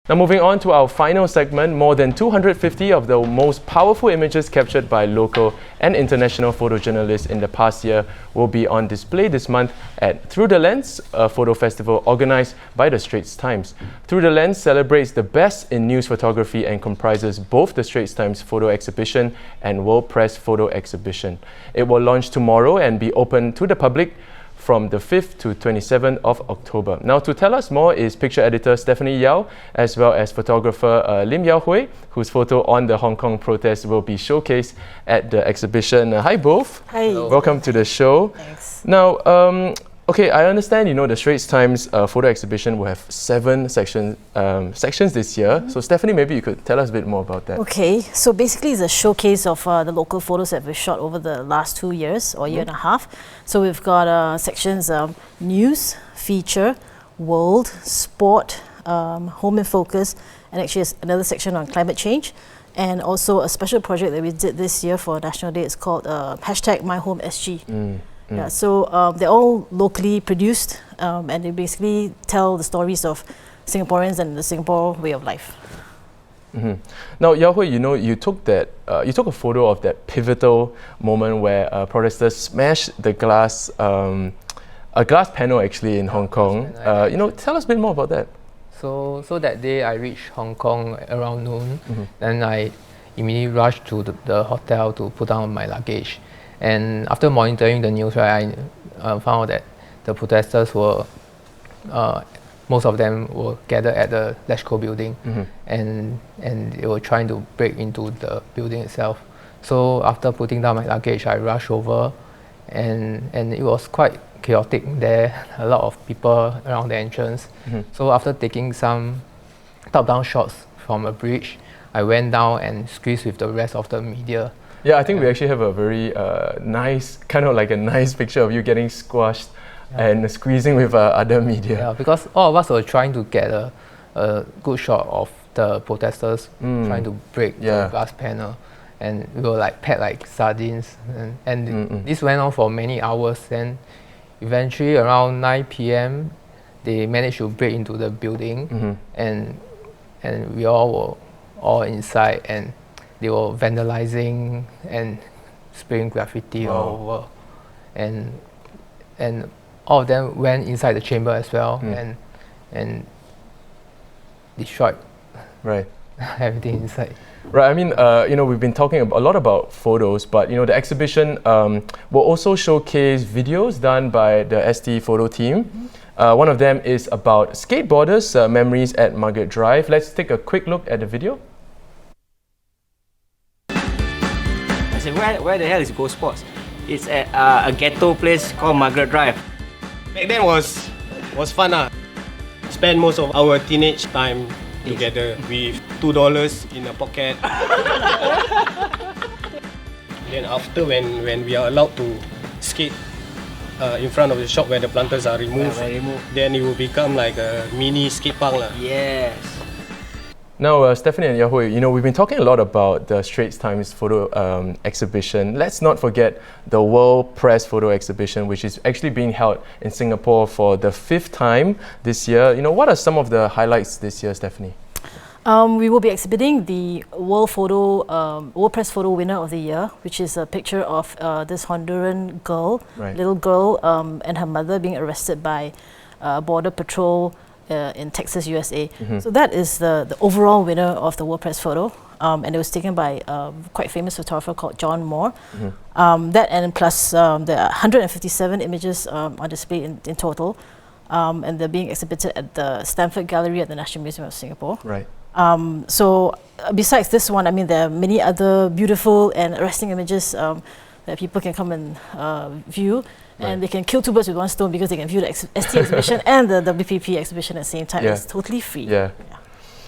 Now moving on to our final segment, more than 250 of the most powerful images captured by local and international photojournalists in the past year will be on display this month at Through the Lens, a photo festival organized by the Straits Times. Through the Lens celebrates the best in news photography and comprises both the Straits Times photo exhibition and World Press photo exhibition. It will launch tomorrow and be open to the public from the 5th to 27th of October. Now, to tell us more is picture editor Stephanie Yeow, as well as photographer Yaohui, whose photo on the Hong Kong protest will be showcased at the exhibition. Hi both. Hi. Welcome to the show. Thanks. Now, okay, I understand, the Straits Times photo exhibition will have 7 sections this year. So Stephanie, maybe you could tell us a bit more about that. Okay, so basically it's a showcase of the local photos that we've shot over the last 2 years or year and a half. So we've got sections news, feature, world, sport, home in focus, and actually another section on climate change. And also a special project that we did this year for National Day. It's called #MyHomeSG. Yeah, so they're all locally produced, and they basically tell the stories of Singaporeans and the Singapore way of life. Now, Yaohui, you took a photo of that pivotal moment where protesters smashed the glass, a glass panel actually in Hong Kong. Tell us a bit more about that. So that day I reached Hong Kong around noon. Then I immediately rushed to the hotel to put down my luggage. And after monitoring the news, I found out that the protesters were, most of them were gathered at the Leshko building, and they were trying to break into the building itself. So after putting down my luggage, I rushed over, and it was quite chaotic there. A lot of people around the entrance. So after taking some top-down shots from a bridge, I went down and squeezed with the rest of the media. Yeah, I think we actually have a very nice, kind of like a nice picture of you getting squashed and squeezing with other media. Yeah, because all of us were trying to get a good shot of the protesters trying to break the glass panel. And we were like packed like sardines. And this went on for many hours. Then eventually around 9 p.m., they managed to break into the building. And we all were all inside. And they were vandalizing and spraying graffiti all over, and all of them went inside the chamber as well and destroyed everything inside. Right. I mean, we've been talking a lot about photos, but the exhibition will also showcase videos done by the ST photo team. One of them is about skateboarders' memories at Margaret Drive. Let's take a quick look at the video. I said, where the hell is Go Sports? It's at a ghetto place called Margaret Drive. Back then was fun. Spend most of our teenage time together with $2 in a pocket. Then after when we are allowed to skate in front of the shop where the planters are removed, then it will become like a mini skate park. Yes. Now, Stephanie and Yaohui, we've been talking a lot about the Straits Times photo exhibition. Let's not forget the World Press photo exhibition, which is actually being held in Singapore for the 5th time this year. What are some of the highlights this year, Stephanie? We will be exhibiting the World Press Photo Winner of the Year, which is a picture of this Honduran girl, little girl, and her mother being arrested by Border Patrol in Texas, USA. So that is the overall winner of the World Press Photo, and it was taken by a quite famous photographer called John Moore. That and plus there are 157 images on display in total, and they're being exhibited at the Stanford Gallery at the National Museum of Singapore. So besides this one, I mean, there are many other beautiful and arresting images that people can come and view. And they can kill 2 birds with 1 stone because they can view the ST exhibition and the WPP exhibition at the same time. It's totally free.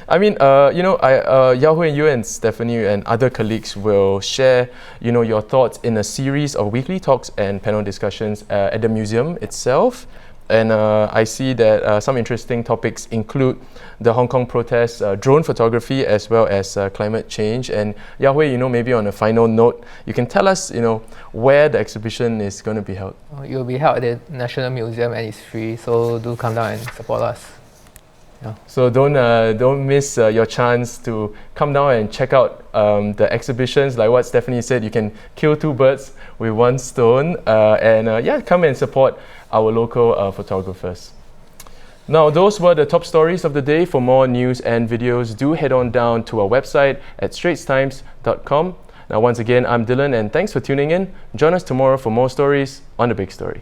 I mean, Yaohui and you and Stephanie and other colleagues will share, your thoughts in a series of weekly talks and panel discussions at the museum itself. And I see that some interesting topics include the Hong Kong protests, drone photography, as well as climate change. And Yaohui, maybe on a final note, you can tell us, where the exhibition is going to be held. It will be held at the National Museum and it's free, so do come down and support us. Yeah. So don't miss your chance to come down and check out the exhibitions. Like what Stephanie said, you can kill two birds with one stone, and come and support our local photographers. Now, those were the top stories of the day. For more news and videos, do head on down to our website at straitstimes.com. Now, once again, I'm Dylan, and thanks for tuning in. Join us tomorrow for more stories on The Big Story.